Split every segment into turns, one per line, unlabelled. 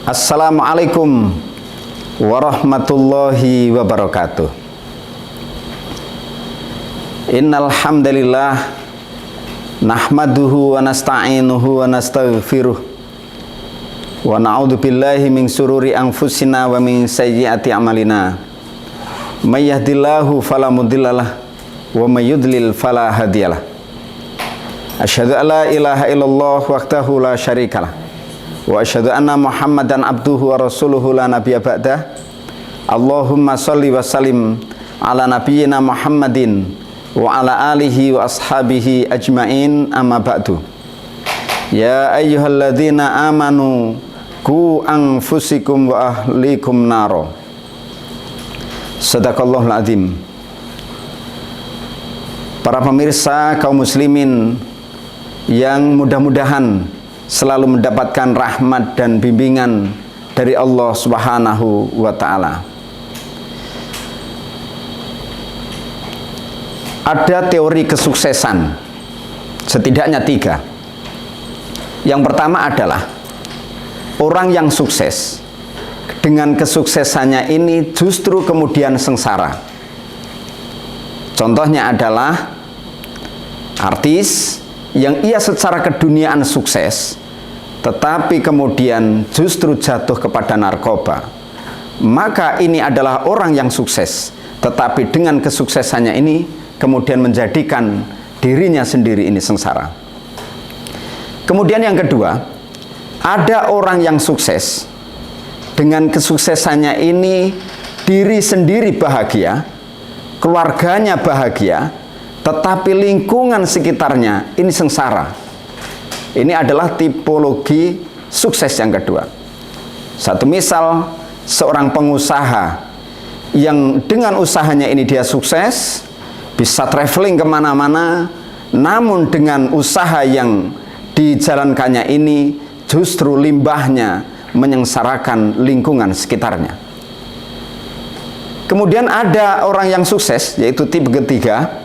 Assalamualaikum warahmatullahi wabarakatuh. Innal hamdalillah nahmaduhu wa nasta'inuhu wa nastaghfiruh wa na'udzu billahi min sururi anfusina wa min sayyiati a'malina. May yahdihillahu fala mudhillalah wa may yudlil fala hadiyalah. Asyhadu an la ilaha illallah wahdahu la syarikalah wa asyhadu anna Muhammadan abduhu wa rasuluhu la nabiyya ba'dah. Allahumma sholli wa sallim ala nabiyyina Muhammadin wa ala alihi wa ashabihi ajmain, amma ba'du. Ya ayyuhalladzina amanu qu anfusikum wa ahlikum naro. Sadaqallahul azim. Para pemirsa kaum muslimin yang mudah-mudahan selalu mendapatkan rahmat dan bimbingan dari Allah Subhanahu wa ta'ala. Ada teori kesuksesan, setidaknya 3. Yang pertama adalah orang yang sukses, dengan kesuksesannya ini justru kemudian sengsara. Contohnya adalah artis yang ia secara keduniaan sukses, tetapi kemudian justru jatuh kepada narkoba. Maka ini adalah orang yang sukses, tetapi dengan kesuksesannya ini kemudian menjadikan dirinya sendiri ini sengsara. Kemudian yang kedua, ada orang yang sukses, dengan kesuksesannya ini diri sendiri bahagia, keluarganya bahagia, tetapi lingkungan sekitarnya ini sengsara. Ini adalah tipologi sukses yang kedua. Satu misal, seorang pengusaha yang dengan usahanya ini dia sukses, bisa traveling kemana-mana, namun dengan usaha yang dijalankannya ini justru limbahnya menyengsarakan lingkungan sekitarnya. Kemudian ada orang yang sukses, yaitu tipe ketiga.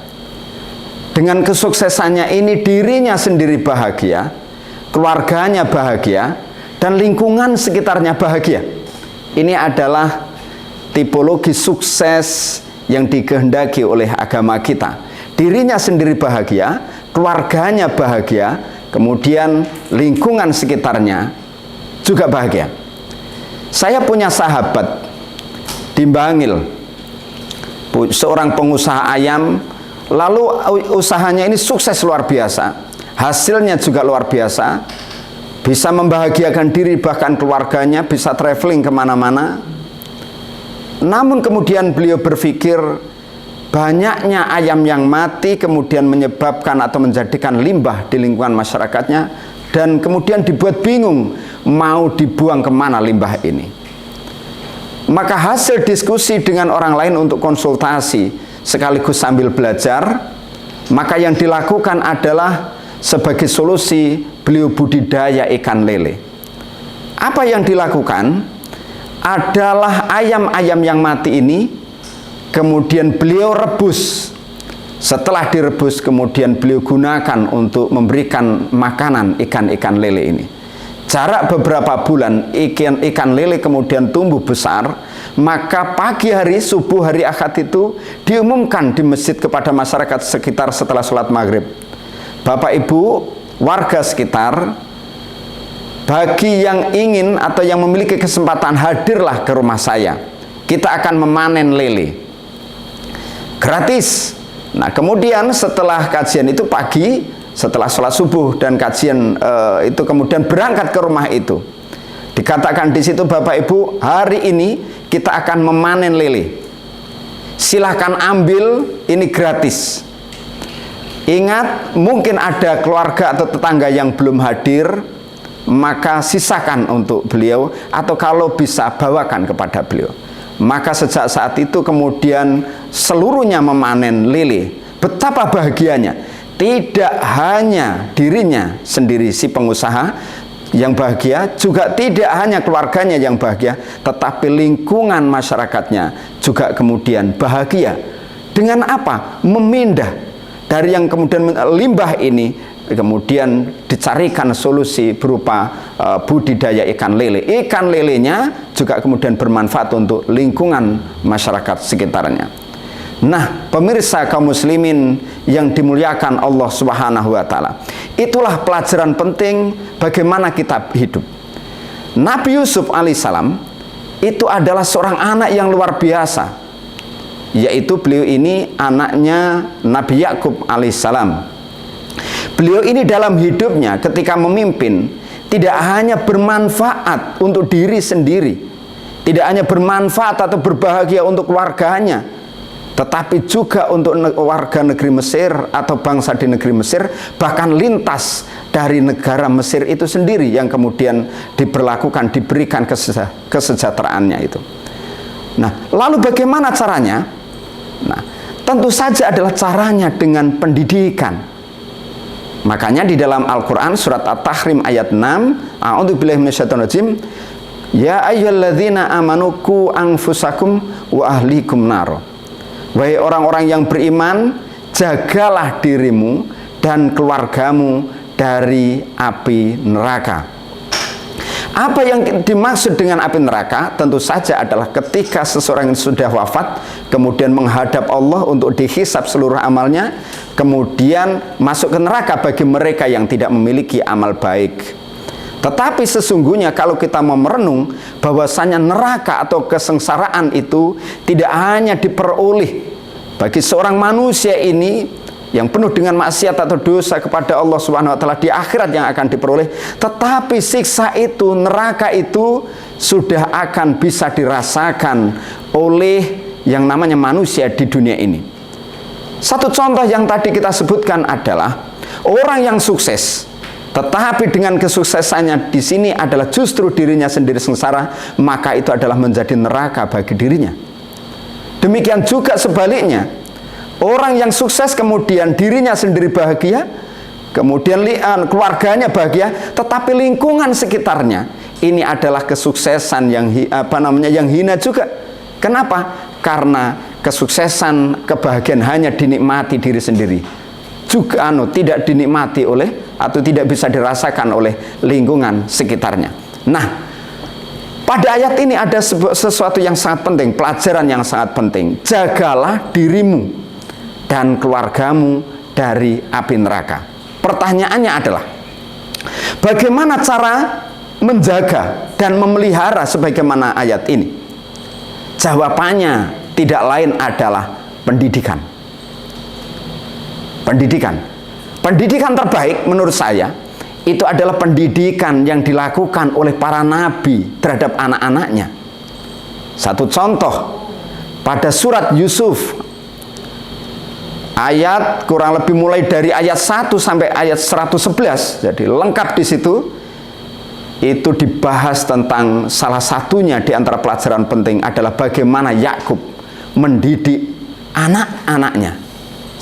Dengan kesuksesannya ini dirinya sendiri bahagia, keluarganya bahagia, dan lingkungan sekitarnya bahagia. Ini adalah tipologi sukses yang dikehendaki oleh agama kita. Dirinya sendiri bahagia, keluarganya bahagia, kemudian lingkungan sekitarnya juga bahagia. Saya punya sahabat di Bangil, seorang pengusaha ayam. Lalu usahanya ini sukses luar biasa, hasilnya juga luar biasa, bisa membahagiakan diri bahkan keluarganya, bisa traveling kemana-mana. Namun kemudian beliau berpikir banyaknya ayam yang mati kemudian menyebabkan atau menjadikan limbah di lingkungan masyarakatnya, dan kemudian dibuat bingung mau dibuang kemana limbah ini. Maka hasil diskusi dengan orang lain untuk konsultasi sekaligus sambil belajar, maka yang dilakukan adalah sebagai solusi beliau budidaya ikan lele. Apa yang dilakukan adalah ayam-ayam yang mati ini kemudian beliau rebus. Setelah direbus kemudian beliau gunakan untuk memberikan makanan ikan-ikan lele ini. Jarak beberapa bulan ikan lele kemudian tumbuh besar, maka pagi hari, subuh hari Ahad itu diumumkan di masjid kepada masyarakat sekitar setelah sholat maghrib. Bapak Ibu, warga sekitar, bagi yang ingin atau yang memiliki kesempatan hadirlah ke rumah saya. Kita akan memanen lele. Gratis. Nah kemudian setelah kajian itu pagi, setelah sholat subuh dan kajian itu kemudian berangkat ke rumah itu. Dikatakan di situ, Bapak Ibu, hari ini kita akan memanen lele. Silahkan ambil, ini gratis. Ingat, mungkin ada keluarga atau tetangga yang belum hadir, maka sisakan untuk beliau, atau kalau bisa bawakan kepada beliau. Maka sejak saat itu kemudian seluruhnya memanen lele. Betapa bahagianya. Tidak hanya dirinya sendiri si pengusaha yang bahagia, juga tidak hanya keluarganya yang bahagia, tetapi lingkungan masyarakatnya juga kemudian bahagia. Dengan apa? Memindah dari yang kemudian limbah ini kemudian dicarikan solusi berupa budidaya ikan lele. Ikan lelenya juga kemudian bermanfaat untuk lingkungan masyarakat sekitarnya. Nah, pemirsa kaum muslimin yang dimuliakan Allah Subhanahu wa taala, itulah pelajaran penting bagaimana kita hidup. Nabi Yusuf alaihissalam itu adalah seorang anak yang luar biasa, yaitu beliau ini anaknya Nabi Yakub alaihissalam. Beliau ini dalam hidupnya ketika memimpin tidak hanya bermanfaat untuk diri sendiri, tidak hanya bermanfaat atau berbahagia untuk keluarganya, tetapi juga untuk warga negeri Mesir atau bangsa di negeri Mesir, bahkan lintas dari negara Mesir itu sendiri yang kemudian diberlakukan, diberikan kesejahteraannya itu. Nah, lalu bagaimana caranya? Nah, tentu saja adalah caranya dengan pendidikan. Makanya di dalam Al-Quran surat At-Tahrim ayat 6, a'udzubillahi minasyaitonirrajim, ya ayyuhalladzina amanu qu anfusakum wa ahlikum nar. Wahai orang-orang yang beriman, jagalah dirimu dan keluargamu dari api neraka. Apa yang dimaksud dengan api neraka? Tentu saja adalah ketika seseorang yang sudah wafat, kemudian menghadap Allah untuk dihisab seluruh amalnya, kemudian masuk ke neraka bagi mereka yang tidak memiliki amal baik. Tetapi sesungguhnya kalau kita mau merenung, bahwasanya neraka atau kesengsaraan itu tidak hanya diperoleh bagi seorang manusia ini yang penuh dengan maksiat atau dosa kepada Allah Subhanahu wa taala di akhirat yang akan diperoleh, tetapi siksa itu, neraka itu sudah akan bisa dirasakan oleh yang namanya manusia di dunia ini. Satu contoh yang tadi kita sebutkan adalah orang yang sukses, tetapi dengan kesuksesannya di sini adalah justru dirinya sendiri sengsara, maka itu adalah menjadi neraka bagi dirinya. Demikian juga sebaliknya, orang yang sukses kemudian dirinya sendiri bahagia, kemudian keluarganya bahagia, tetapi lingkungan sekitarnya ini adalah kesuksesan yang yang hina juga. Kenapa? Karena kesuksesan, kebahagiaan hanya dinikmati diri sendiri, juga tidak dinikmati oleh atau tidak bisa dirasakan oleh lingkungan sekitarnya. Nah, pada ayat ini ada sesuatu yang sangat penting, pelajaran yang sangat penting. Jagalah dirimu dan keluargamu dari api neraka. Pertanyaannya adalah, bagaimana cara menjaga dan memelihara sebagaimana ayat ini? Jawabannya tidak lain adalah pendidikan. Pendidikan terbaik menurut saya itu adalah pendidikan yang dilakukan oleh para nabi terhadap anak-anaknya. Satu contoh, pada surat Yusuf ayat kurang lebih mulai dari ayat 1 sampai ayat 111, jadi lengkap di situ. Itu dibahas tentang salah satunya di antara pelajaran penting adalah bagaimana Yakub mendidik anak-anaknya.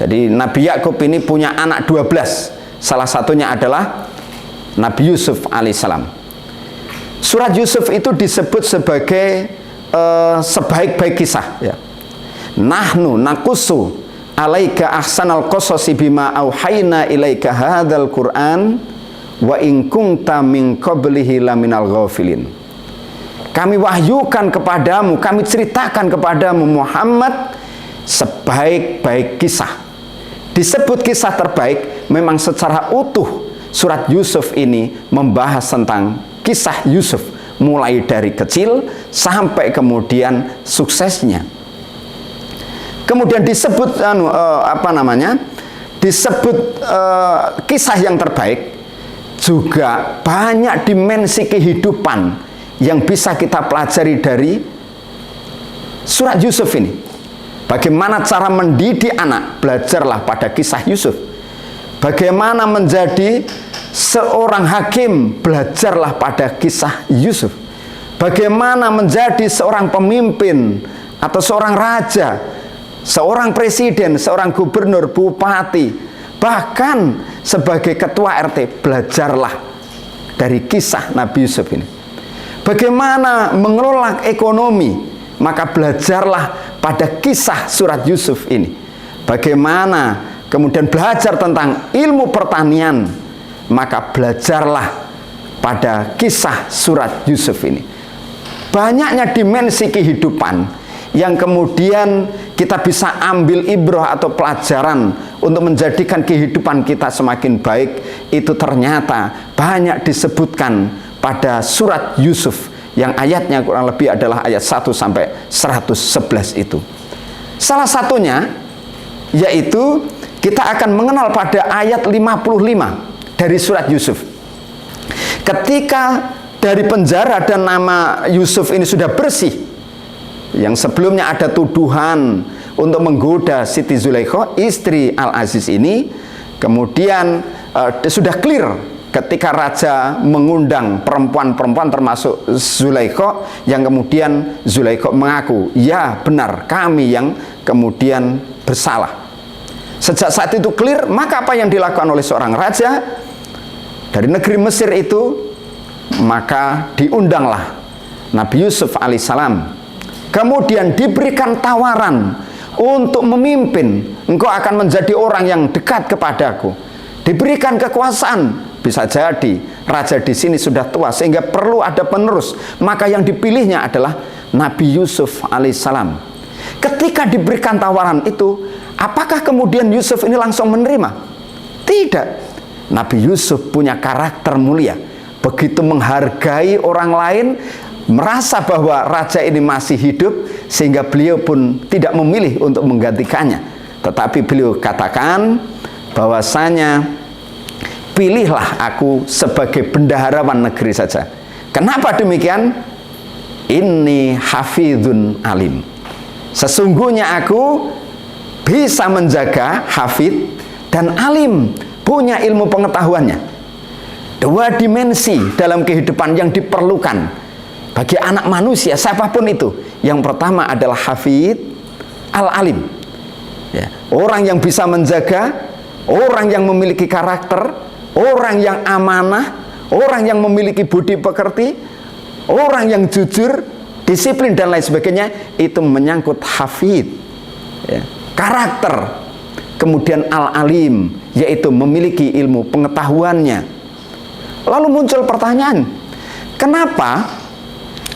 Jadi Nabi Yakub ini punya anak 12. Salah satunya adalah Nabi Yusuf alaihissalam. Surat Yusuf itu disebut sebagai sebaik-baik kisah, ya. Nahnu nakusu alaika ahsanal qasasi bima auhayna ilaika hadzal Qur'an wa in kunta min qablihi laminal ghafilin. Kami wahyukan kepadamu, kami ceritakan kepadamu Muhammad sebaik-baik kisah. Disebut kisah terbaik, memang secara utuh surat Yusuf ini membahas tentang kisah Yusuf, mulai dari kecil sampai kemudian suksesnya. Kemudian disebut kisah yang terbaik, juga banyak dimensi kehidupan yang bisa kita pelajari dari surat Yusuf ini. Bagaimana cara mendidik anak, belajarlah pada kisah Yusuf. Bagaimana menjadi seorang hakim, belajarlah pada kisah Yusuf. Bagaimana menjadi seorang pemimpin atau seorang raja, seorang presiden, seorang gubernur, bupati, bahkan sebagai ketua RT, belajarlah dari kisah Nabi Yusuf ini. Bagaimana mengelola ekonomi, maka belajarlah pada kisah surat Yusuf ini. Bagaimana kemudian belajar tentang ilmu pertanian, maka belajarlah pada kisah surat Yusuf ini. Banyaknya dimensi kehidupan yang kemudian kita bisa ambil ibrah atau pelajaran untuk menjadikan kehidupan kita semakin baik, itu ternyata banyak disebutkan pada surat Yusuf yang ayatnya kurang lebih adalah ayat 1 sampai 111 itu. Salah satunya yaitu kita akan mengenal pada ayat 55 dari surat Yusuf. Ketika dari penjara dan nama Yusuf ini sudah bersih, yang sebelumnya ada tuduhan untuk menggoda Siti Zulaikha, istri Al-Aziz ini, kemudian sudah clear ketika raja mengundang perempuan-perempuan termasuk Zulaikha, yang kemudian Zulaikha mengaku, ya benar kami yang kemudian bersalah. Sejak saat itu clear, maka apa yang dilakukan oleh seorang raja dari negeri Mesir itu, maka diundanglah Nabi Yusuf alaihissalam. Kemudian diberikan tawaran untuk memimpin, engkau akan menjadi orang yang dekat kepadaku. Diberikan kekuasaan, bisa jadi raja di sini sudah tua sehingga perlu ada penerus. Maka yang dipilihnya adalah Nabi Yusuf alaihissalam. Ketika diberikan tawaran itu, apakah kemudian Yusuf ini langsung menerima? Tidak. Nabi Yusuf punya karakter mulia, begitu menghargai orang lain, merasa bahwa raja ini masih hidup, sehingga beliau pun tidak memilih untuk menggantikannya. Tetapi beliau katakan bahwasanya, pilihlah aku sebagai bendaharawan negeri saja. Kenapa demikian? Inni hafidhun alim. Sesungguhnya aku bisa menjaga, hafid, dan alim, punya ilmu pengetahuannya. Dua dimensi dalam kehidupan yang diperlukan bagi anak manusia, siapapun itu. Yang pertama adalah hafid, al-alim. Ya, orang yang bisa menjaga, orang yang memiliki karakter, orang yang amanah, orang yang memiliki budi pekerti, orang yang jujur, disiplin dan lain sebagainya, itu menyangkut hafid. Ya, karakter. Kemudian al-alim, yaitu memiliki ilmu pengetahuannya. Lalu muncul pertanyaan, kenapa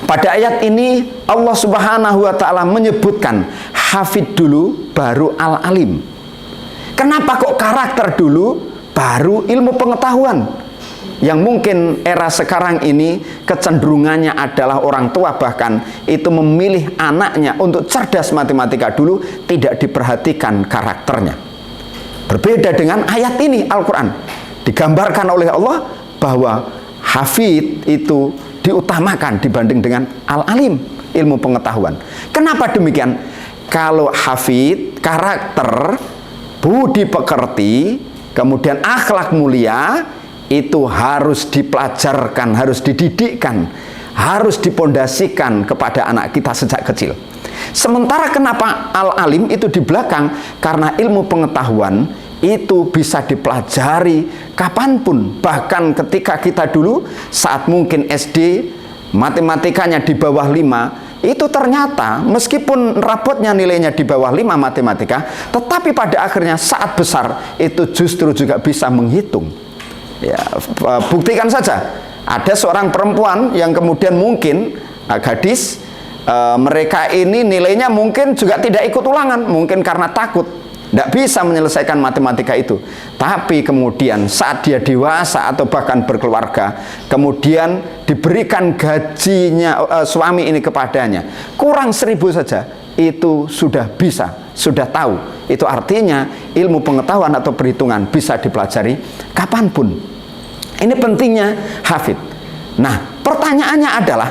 pada ayat ini Allah Subhanahu wa ta'ala menyebutkan hafid dulu baru al-alim? Kenapa kok karakter dulu baru ilmu pengetahuan? Yang mungkin era sekarang ini kecenderungannya adalah orang tua bahkan itu memilih anaknya untuk cerdas matematika dulu, tidak diperhatikan karakternya. Berbeda dengan ayat ini, Al-Quran digambarkan oleh Allah bahwa hafid itu diutamakan dibanding dengan al-alim, ilmu pengetahuan. Kenapa demikian? Kalau hafid, karakter, budi pekerti, kemudian akhlak mulia, itu harus dipelajarkan, harus dididikkan, harus dipondasikan kepada anak kita sejak kecil. Sementara kenapa al-alim itu di belakang? Karena ilmu pengetahuan itu bisa dipelajari kapanpun, bahkan ketika kita dulu saat mungkin SD matematikanya di bawah 5, itu ternyata meskipun rapotnya nilainya di bawah 5 matematika, tetapi pada akhirnya saat besar itu justru juga bisa menghitung. Ya, buktikan saja, ada seorang perempuan yang kemudian mungkin gadis, mereka ini nilainya mungkin juga tidak ikut ulangan, mungkin karena takut tidak bisa menyelesaikan matematika itu. Tapi kemudian saat dia dewasa atau bahkan berkeluarga, kemudian diberikan gajinya suami ini kepadanya, kurang 1000 saja, itu sudah bisa, sudah tahu. Itu artinya ilmu pengetahuan atau perhitungan bisa dipelajari kapanpun. Ini pentingnya hafid. Nah, pertanyaannya adalah,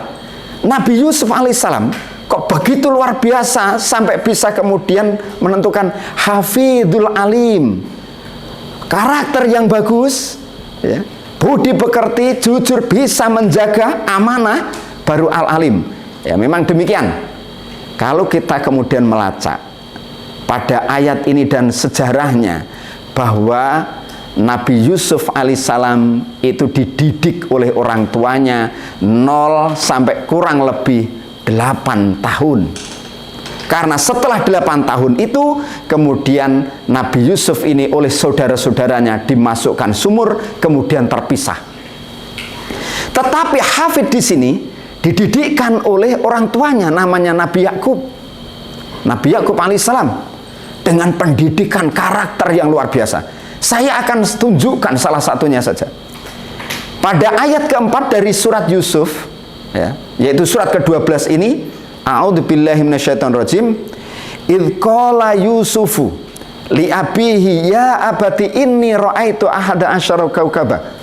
Nabi Yusuf alaihissalam kok begitu luar biasa sampai bisa kemudian menentukan hafidul alim, karakter yang bagus, ya, budi pekerti, jujur, bisa menjaga, amanah, baru al-alim. Ya, memang demikian. Kalau kita kemudian melacak pada ayat ini dan sejarahnya, bahwa Nabi Yusuf alaihissalam itu dididik oleh orang tuanya 0 sampai kurang lebih 8 tahun. Karena setelah 8 tahun itu, kemudian Nabi Yusuf ini oleh saudara-saudaranya dimasukkan sumur, kemudian terpisah. Tetapi Hafid di sini dididikkan oleh orang tuanya, namanya Nabi Yakub. Nabi Yakub alaihissalam dengan pendidikan karakter yang luar biasa. Saya akan tunjukkan salah satunya saja. Pada ayat keempat dari surat Yusuf, ya, yaitu surat ke-12 ini, a'udzubillahi minasyaitonirrajim, idz qala Yusufu li abihi ya abati inni ra'aitu ahada asyara kaukaba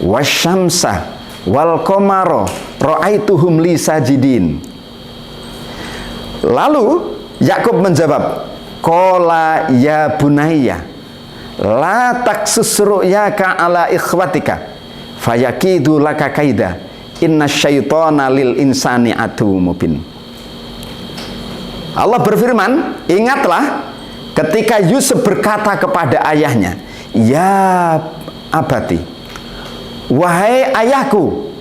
wasyamsa wal qamara ra'aituhum li sajidin. Lalu Yakub menjawab, qala ya bunayya la taksus ru'yaka ala ikhwatika fayakidu laka kaida inna syaitana lil insani adu mubin. Allah berfirman, ingatlah ketika Yusuf berkata kepada ayahnya, ya abati, wahai ayahku,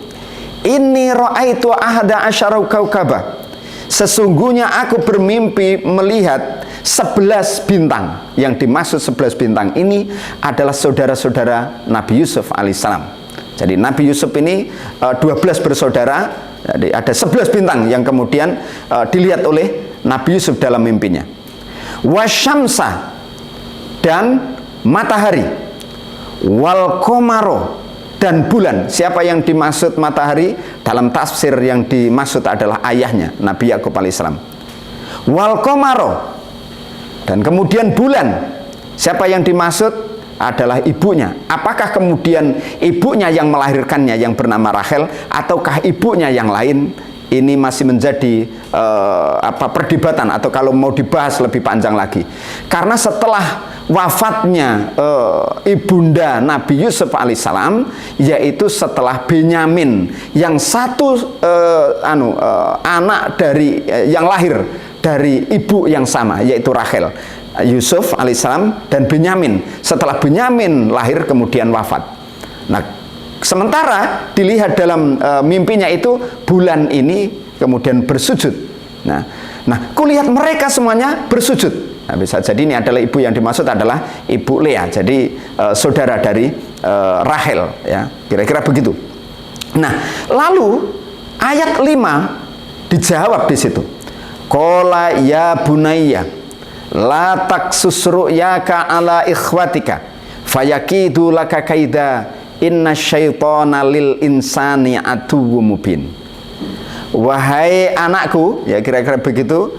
inni ra'aitu ahada asyara kaukaba, sesungguhnya aku bermimpi melihat 11 bintang. Yang dimaksud 11 bintang ini adalah saudara-saudara Nabi Yusuf alaihissalam. Jadi Nabi Yusuf ini 12 bersaudara, jadi ada 11 bintang yang kemudian dilihat oleh Nabi Yusuf dalam mimpinya. Wasyamsa, dan matahari, wal qamaro, dan bulan. Siapa yang dimaksud matahari? Dalam tafsir yang dimaksud adalah ayahnya, Nabi Yakub alaihissalam. Wal qamaro, dan kemudian bulan. Siapa yang dimaksud? Adalah ibunya. Apakah kemudian ibunya yang melahirkannya yang bernama Rachel, ataukah ibunya yang lain? Ini masih menjadi perdebatan, atau kalau mau dibahas lebih panjang lagi. Karena setelah wafatnya ibunda Nabi Yusuf alaihissalam, yaitu setelah Benyamin, yang satu anak dari yang lahir dari ibu yang sama, yaitu Rachel, Yusuf alaihissalam dan Benyamin. Setelah Benyamin lahir kemudian wafat. Nah, sementara dilihat dalam mimpinya itu bulan ini kemudian bersujud. Nah, kulihat mereka semuanya bersujud. Nah, bisa jadi ini adalah ibu yang dimaksud adalah ibu Lea. Jadi saudara dari Rachel, ya. Kira-kira begitu. Nah, lalu ayat 5 dijawab di situ. Qala ya bunayya la taksus ru'yaka ala ikhwatika fayakidu laka kaida inna syaitana lil insani aduwwum mubin. Wahai anakku, ya kira-kira begitu.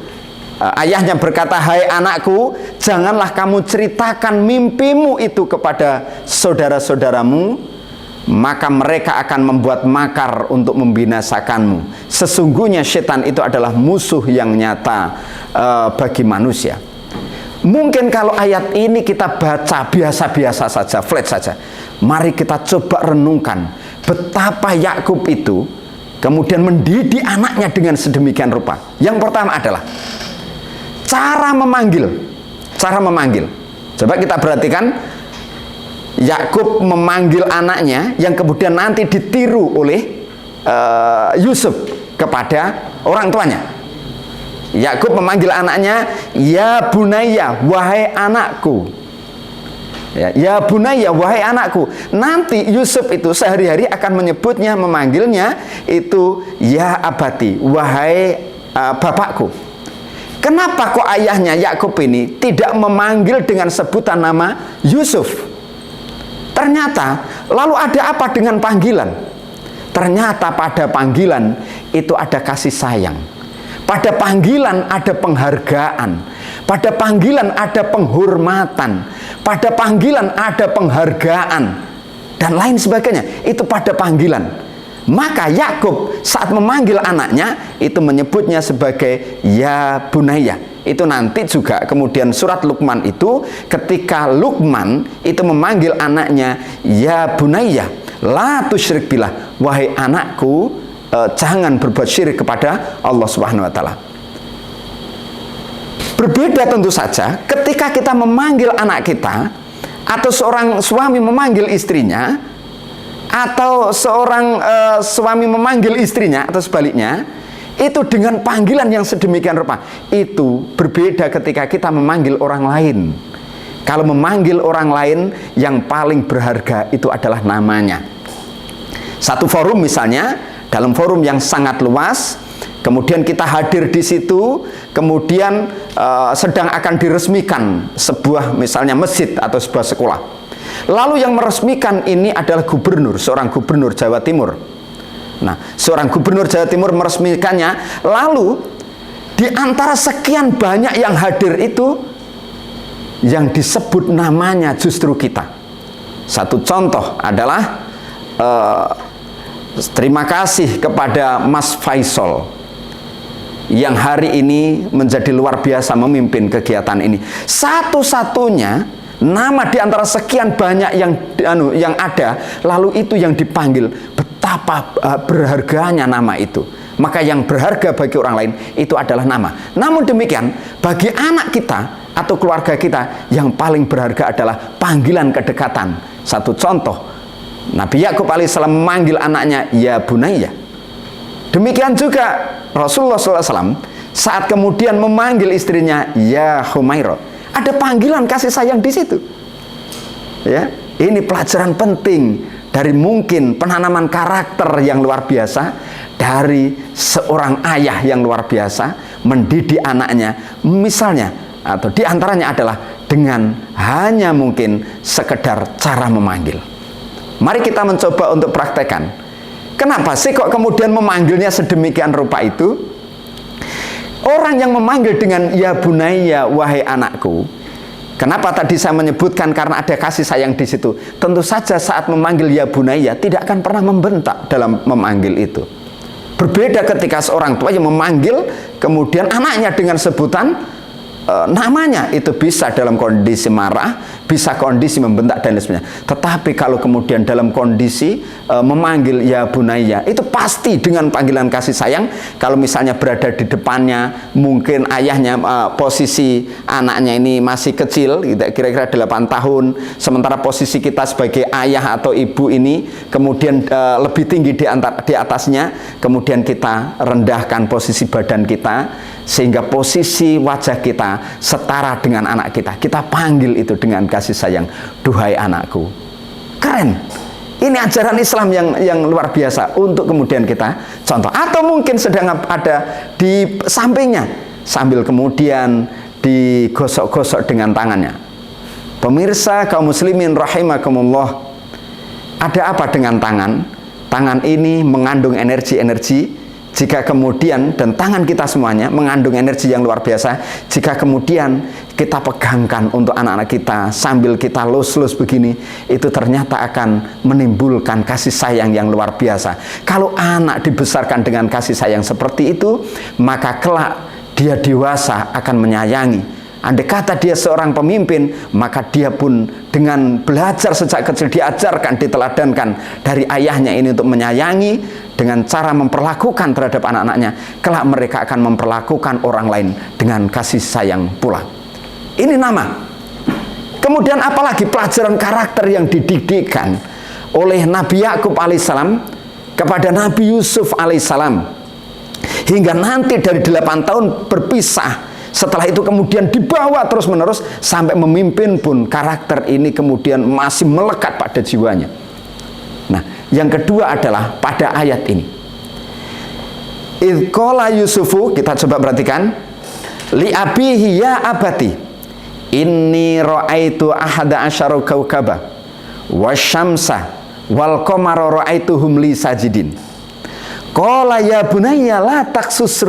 Ayahnya berkata, hai anakku, janganlah kamu ceritakan mimpimu itu kepada saudara-saudaramu, maka mereka akan membuat makar untuk membinasakanmu. Sesungguhnya setan itu adalah musuh yang nyata bagi manusia. Mungkin kalau ayat ini kita baca biasa-biasa saja, flat saja. Mari kita coba renungkan betapa Yakub itu kemudian mendidik anaknya dengan sedemikian rupa. Yang pertama adalah cara memanggil. Cara memanggil. Coba kita perhatikan, Yakub memanggil anaknya yang kemudian nanti ditiru oleh Yusuf kepada orang tuanya. Yakub memanggil anaknya, ya bunayya, wahai anakku. Ya bunayya, wahai anakku. Nanti Yusuf itu sehari-hari akan menyebutnya, memanggilnya itu ya abati, wahai bapakku. Kenapa kok ayahnya Yakub ini tidak memanggil dengan sebutan nama Yusuf? Ternyata lalu ada apa dengan panggilan? Ternyata pada panggilan itu ada kasih sayang. Pada panggilan ada penghargaan. Pada panggilan ada penghormatan. Pada panggilan ada penghargaan. Dan lain sebagainya. Itu pada panggilan. Maka Yakub saat memanggil anaknya itu menyebutnya sebagai ya bunayya. Itu nanti juga kemudian surat Luqman itu ketika Luqman itu memanggil anaknya ya bunayya la tusyrik billah, wahai anakku, jangan berbuat syirik kepada Allah Subhanahu wa taala. Berbeda tentu saja ketika kita memanggil anak kita, atau seorang suami memanggil istrinya, atau seorang suami memanggil istrinya, atau sebaliknya, Itu dengan panggilan yang sedemikian rupa. Itu berbeda ketika kita memanggil orang lain. Kalau memanggil orang lain, yang paling berharga itu adalah namanya. Satu forum misalnya, dalam forum yang sangat luas, kemudian kita hadir di situ, kemudian sedang akan diresmikan sebuah misalnya masjid atau sebuah sekolah. Lalu yang meresmikan ini adalah gubernur, seorang gubernur Jawa Timur. Nah, seorang gubernur Jawa Timur meresmikannya, lalu di antara sekian banyak yang hadir itu, yang disebut namanya justru kita. Satu contoh adalah terima kasih kepada Mas Faisal yang hari ini menjadi luar biasa memimpin kegiatan ini. Satu-satunya nama di antara sekian banyak yang ada, lalu itu yang dipanggil. Betapa berharganya nama itu. Maka yang berharga bagi orang lain itu adalah nama. Namun demikian, bagi anak kita atau keluarga kita, yang paling berharga adalah panggilan kedekatan. Satu contoh, Nabi Yakub alaihissalam memanggil anaknya ya bunayya. Demikian juga Rasulullah SAW saat kemudian memanggil istrinya ya Humairah. Ada panggilan kasih sayang di situ. Ya, ini pelajaran penting dari mungkin penanaman karakter yang luar biasa dari seorang ayah yang luar biasa mendidik anaknya, misalnya atau diantaranya adalah dengan hanya mungkin sekedar cara memanggil. Mari kita mencoba untuk praktekkan. Kenapa sih kok kemudian memanggilnya sedemikian rupa itu? Orang yang memanggil dengan ya bunayya, wahai anakku. Kenapa tadi saya menyebutkan karena ada kasih sayang di situ. Tentu saja saat memanggil ya bunayya tidak akan pernah membentak dalam memanggil itu. Berbeda ketika seorang tua yang memanggil kemudian anaknya dengan sebutan namanya, itu bisa dalam kondisi marah, bisa kondisi membentak dan lain sebagainya. Tetapi kalau kemudian dalam kondisi memanggil ya bunayya, itu pasti dengan panggilan kasih sayang. Kalau misalnya berada di depannya, mungkin ayahnya, posisi anaknya ini masih kecil, kira-kira 8 tahun, sementara posisi kita sebagai ayah atau ibu ini kemudian lebih tinggi di atasnya, kemudian kita rendahkan posisi badan kita sehingga posisi wajah kita setara dengan anak kita. Kita panggil itu dengan kasih sayang, duhai anakku. Keren. Ini ajaran Islam yang luar biasa untuk kemudian kita contoh. Atau mungkin sedang ada di sampingnya, sambil kemudian digosok-gosok dengan tangannya. Pemirsa kaum muslimin rahimakumullah, ada apa dengan tangan? Tangan ini mengandung energi-energi. Jika kemudian, dan tangan kita semuanya mengandung energi yang luar biasa, jika kemudian kita pegangkan untuk anak-anak kita sambil kita lus-lus begini, itu ternyata akan menimbulkan kasih sayang yang luar biasa. Kalau anak dibesarkan dengan kasih sayang seperti itu, maka kelak dia dewasa akan menyayangi. Andai kata dia seorang pemimpin, maka dia pun dengan belajar sejak kecil, diajarkan, diteladankan dari ayahnya ini untuk menyayangi dengan cara memperlakukan terhadap anak-anaknya. Kelak mereka akan memperlakukan orang lain dengan kasih sayang pula. Ini nama. Kemudian apalagi pelajaran karakter yang dididikkan oleh Nabi Yakub alaihissalam kepada Nabi Yusuf alaihissalam, hingga nanti dari 8 tahun berpisah. Setelah itu kemudian dibawa terus-menerus sampai memimpin pun karakter ini kemudian masih melekat pada jiwanya. Nah, yang kedua adalah pada ayat ini. Idh qala Yusufu, kita coba perhatikan, li abihi ya abati inni ra'aitu ahada asyara kaukaba wasyamsa wal qamara ra'aituhum li sajidin. Qala ya bunayya la taksus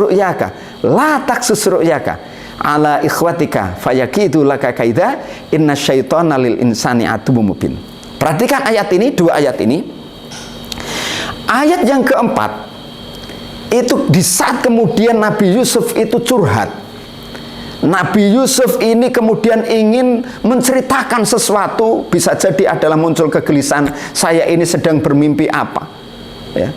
ru'yaka ala ikhwatika fayakidu laka kaida inna syaitana lil insani aduwwum mubin. Perhatikan ayat ini, dua ayat ini. Ayat yang keempat itu di saat kemudian Nabi Yusuf itu curhat. Nabi Yusuf ini kemudian ingin menceritakan sesuatu, bisa jadi adalah muncul kegelisahan, saya ini sedang bermimpi apa, ya.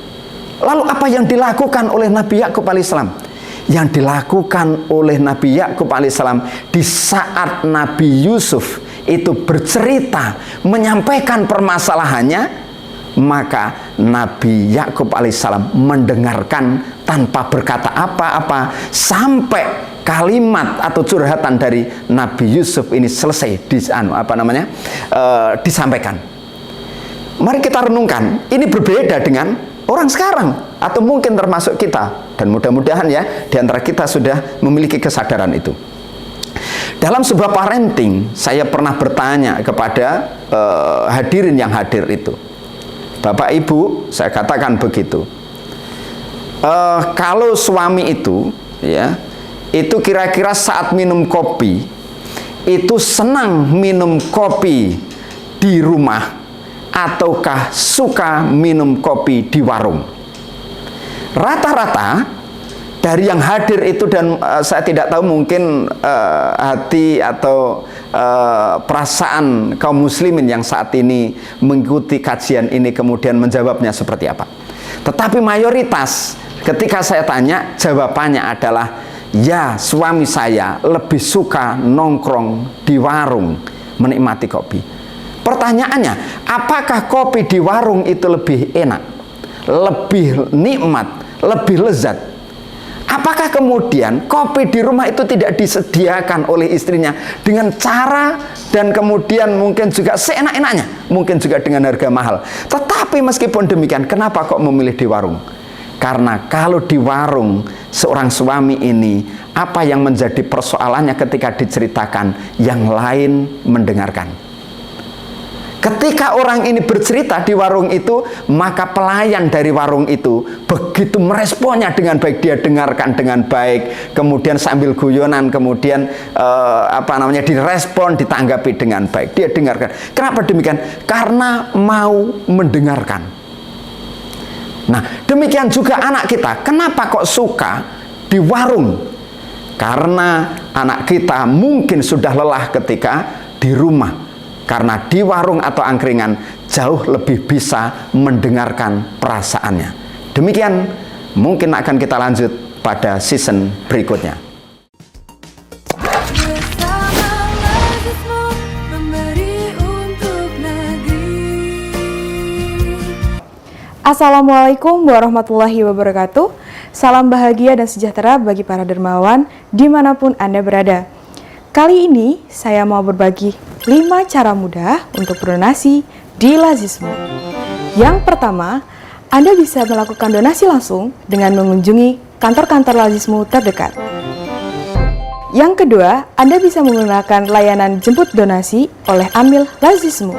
Lalu apa yang dilakukan oleh Nabi Yakub alaihissalam? Yang dilakukan oleh Nabi Yakub alaihissalam di saat Nabi Yusuf itu bercerita, menyampaikan permasalahannya, maka Nabi Yakub alaihissalam mendengarkan tanpa berkata apa-apa sampai kalimat atau curhatan dari Nabi Yusuf ini selesai disampaikan. Mari kita renungkan, ini berbeda dengan orang sekarang atau mungkin termasuk kita, dan mudah-mudahan ya di antara kita sudah memiliki kesadaran itu. Dalam sebuah parenting, saya pernah bertanya kepada hadirin yang hadir itu, Bapak Ibu, saya katakan begitu, kalau suami itu ya, itu kira-kira saat minum kopi itu senang minum kopi di rumah ataukah suka minum kopi di warung? Rata-rata dari yang hadir itu, dan saya tidak tahu mungkin hati atau perasaan kaum muslimin yang saat ini mengikuti kajian ini kemudian menjawabnya seperti apa. Tetapi mayoritas ketika saya tanya, jawabannya adalah ya, suami saya lebih suka nongkrong di warung menikmati kopi. Pertanyaannya, apakah kopi di warung itu lebih enak, lebih nikmat, lebih lezat? Apakah kemudian kopi di rumah itu tidak disediakan oleh istrinya dengan cara dan kemudian mungkin juga seenak-enaknya, mungkin juga dengan harga mahal? Tetapi meskipun demikian, kenapa kok memilih di warung? Karena kalau di warung, seorang suami ini, apa yang menjadi persoalannya ketika diceritakan, yang lain mendengarkan. Ketika orang ini bercerita di warung itu, maka pelayan dari warung itu begitu meresponnya dengan baik, dia dengarkan dengan baik, kemudian sambil guyonan, kemudian direspon, ditanggapi dengan baik, dia dengarkan. Kenapa demikian? Karena mau mendengarkan. Nah, demikian juga anak kita. Kenapa kok suka di warung? Karena anak kita mungkin sudah lelah ketika di rumah. Karena di warung atau angkringan jauh lebih bisa mendengarkan perasaannya. Demikian mungkin akan kita lanjut pada season berikutnya.
Assalamualaikum warahmatullahi wabarakatuh. Salam bahagia dan sejahtera bagi para dermawan dimanapun Anda berada. Kali ini saya mau berbagi 5 cara mudah untuk berdonasi di Lazismu. Yang pertama, Anda bisa melakukan donasi langsung dengan mengunjungi kantor-kantor Lazismu terdekat. Yang kedua, Anda bisa menggunakan layanan jemput donasi oleh Amil Lazismu.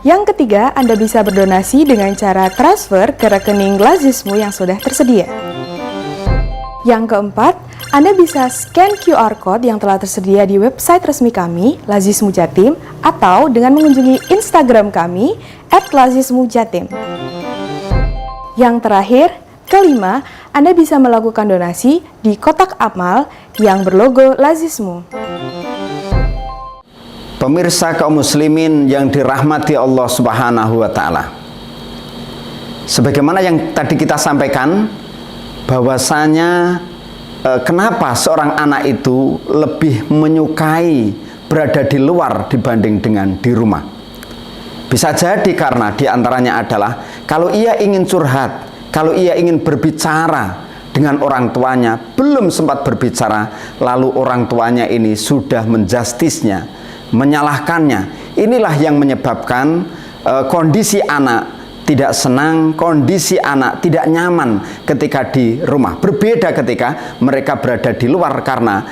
Yang ketiga, Anda bisa berdonasi dengan cara transfer ke rekening Lazismu yang sudah tersedia. Yang keempat, Anda bisa scan QR Code yang telah tersedia di website resmi kami, Lazismu Jatim, atau dengan mengunjungi Instagram kami, @lazismujatim. Yang terakhir, kelima, Anda bisa melakukan donasi di kotak amal yang berlogo Lazismu.
Pemirsa kaum muslimin yang dirahmati Allah Subhanahu wa Ta'ala, sebagaimana yang tadi kita sampaikan, bahwasanya kenapa seorang anak itu lebih menyukai berada di luar dibanding dengan di rumah? Bisa jadi karena diantaranya adalah kalau ia ingin curhat, kalau ia ingin berbicara dengan orang tuanya, belum sempat berbicara, lalu orang tuanya ini sudah menjustisnya, menyalahkannya. Inilah yang menyebabkan kondisi anak tidak senang, kondisi anak tidak nyaman ketika di rumah. Berbeda ketika mereka berada di luar karena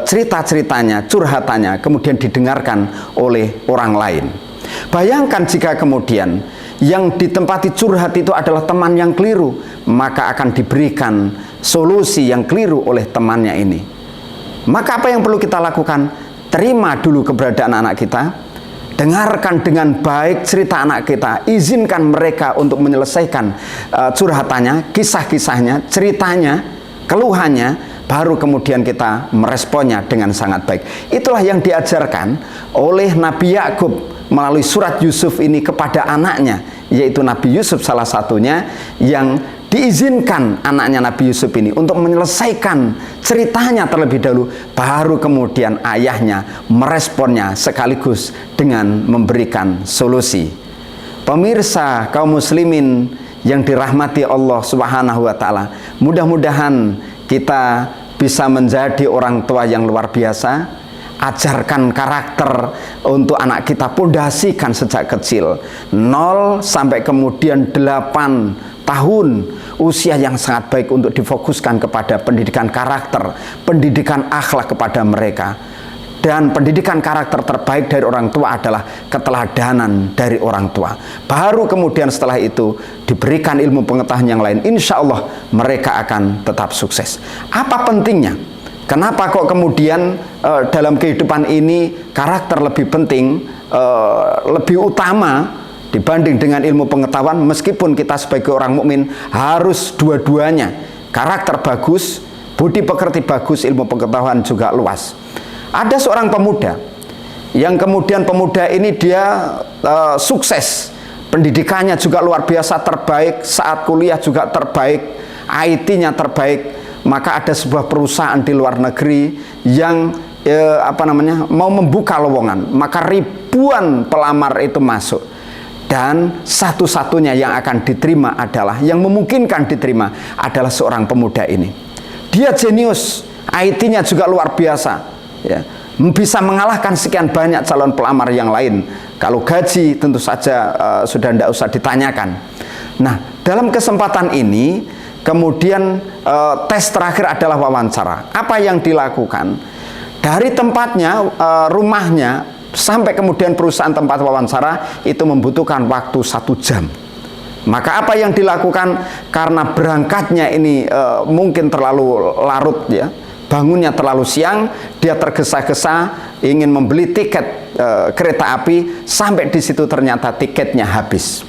cerita-ceritanya, curhatannya kemudian didengarkan oleh orang lain. Bayangkan jika kemudian yang ditempati curhat itu adalah teman yang keliru, maka akan diberikan solusi yang keliru oleh temannya ini. Maka apa yang perlu kita lakukan? Terima dulu keberadaan anak kita, dengarkan dengan baik cerita anak kita, izinkan mereka untuk menyelesaikan curhatannya, kisah-kisahnya, ceritanya, keluhannya, baru kemudian kita meresponnya dengan sangat baik. Itulah yang diajarkan oleh Nabi Yakub melalui surat Yusuf ini kepada anaknya, yaitu Nabi Yusuf salah satunya, yang diizinkan anaknya Nabi Yusuf ini untuk menyelesaikan ceritanya terlebih dahulu, baru kemudian ayahnya meresponnya sekaligus dengan memberikan solusi. Pemirsa kaum muslimin yang dirahmati Allah Subhanahu wa taala, mudah-mudahan kita bisa menjadi orang tua yang luar biasa. Ajarkan karakter untuk anak kita, pondasikan sejak kecil 0 sampai kemudian 8 tahun, usia yang sangat baik untuk difokuskan kepada pendidikan karakter, pendidikan akhlak kepada mereka. Dan pendidikan karakter terbaik dari orang tua adalah keteladanan dari orang tua. Baru kemudian setelah itu diberikan ilmu pengetahuan yang lain, insya Allah mereka akan tetap sukses. Apa pentingnya? Kenapa kok kemudian dalam kehidupan ini karakter lebih penting, lebih utama dibanding dengan ilmu pengetahuan? Meskipun kita sebagai orang mukmin harus dua-duanya, karakter bagus, budi pekerti bagus, ilmu pengetahuan juga luas. Ada seorang pemuda yang kemudian pemuda ini dia sukses, pendidikannya juga luar biasa terbaik, saat kuliah juga terbaik, IT-nya terbaik. Maka ada sebuah perusahaan di luar negeri yang mau membuka lowongan, maka ribuan pelamar itu masuk. Dan satu-satunya yang akan diterima adalah, yang memungkinkan diterima adalah seorang pemuda ini. Dia jenius, IT-nya juga luar biasa, ya, bisa mengalahkan sekian banyak calon pelamar yang lain. Kalau gaji tentu saja sudah tidak usah ditanyakan. Nah, dalam kesempatan ini kemudian tes terakhir adalah wawancara. Apa yang dilakukan? Dari tempatnya, rumahnya, sampai kemudian perusahaan tempat wawancara itu membutuhkan waktu 1 jam. Maka apa yang dilakukan? Karena berangkatnya ini mungkin terlalu larut, ya, bangunnya terlalu siang, dia tergesa-gesa ingin membeli tiket kereta api, sampai di situ ternyata tiketnya habis.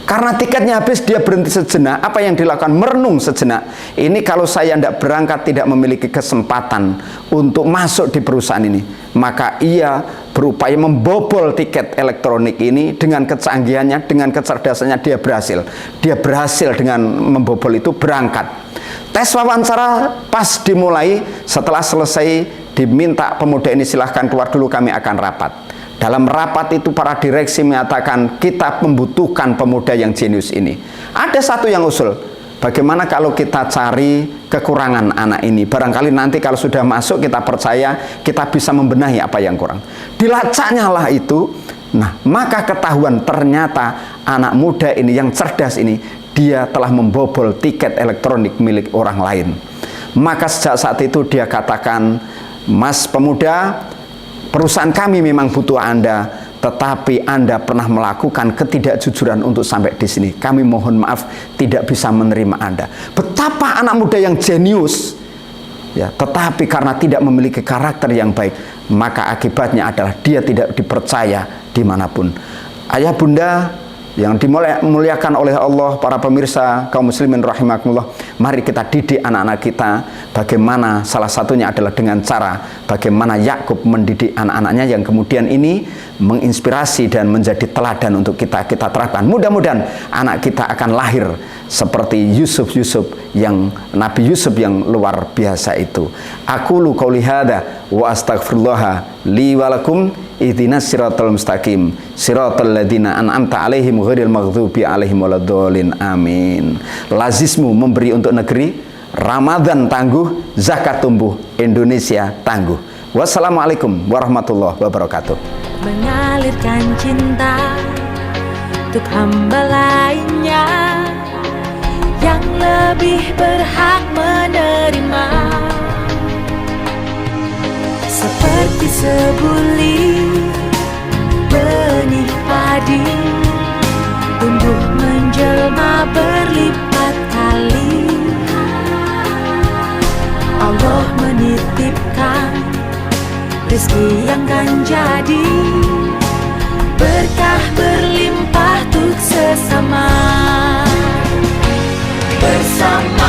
Karena tiketnya habis, dia berhenti sejenak. Apa yang dilakukan? Merenung sejenak. Ini kalau saya tidak berangkat, tidak memiliki kesempatan untuk masuk di perusahaan ini. Maka ia berupaya membobol tiket elektronik ini. Dengan kecanggihannya, dengan kecerdasannya, dia berhasil. Dia berhasil dengan membobol itu, berangkat. Tes wawancara pas dimulai, setelah selesai diminta pemuda ini silahkan keluar dulu, kami akan rapat. Dalam rapat itu para direksi menyatakan kita membutuhkan pemuda yang jenius ini. Ada satu yang usul, bagaimana kalau kita cari kekurangan anak ini, barangkali nanti kalau sudah masuk kita percaya kita bisa membenahi apa yang kurang. Dilacaknya lah itu. Nah, maka ketahuan ternyata anak muda ini yang cerdas ini, dia telah membobol tiket elektronik milik orang lain. Maka sejak saat itu dia katakan, "Mas pemuda, perusahaan kami memang butuh Anda, tetapi Anda pernah melakukan ketidakjujuran untuk sampai di sini. Kami mohon maaf tidak bisa menerima Anda." Betapa anak muda yang jenius, ya, tetapi karena tidak memiliki karakter yang baik, maka akibatnya adalah dia tidak dipercaya dimanapun. Ayah bunda yang dimuliakan oleh Allah, para pemirsa kaum muslimin rahimakumullah, mari kita didik anak-anak kita. Bagaimana? Salah satunya adalah dengan cara bagaimana Yakub mendidik anak-anaknya, yang kemudian ini menginspirasi dan menjadi teladan untuk kita terapkan. Mudah-mudahan anak kita akan lahir seperti Yusuf yang Nabi Yusuf yang luar biasa itu. Aqulu qouli hadza wa astaghfirullah li wa lakum. Ihdinas siratal mustaqim, siratal ladzina an'amta alaihim ghairil maghdubi alaihim waladdallin. Amin. Lazismu memberi untuk negeri, Ramadan tangguh, zakat tumbuh, Indonesia tangguh. Wassalamualaikum warahmatullahi wabarakatuh.
Mengalirkan cinta untuk hamba lainnya yang lebih berhak menerima, seperti sebulir benih padi tumbuh menjelma berlipat kali. Allah menitipkan rezeki yang kan jadi berkah berlimpah untuk sesama. Bersama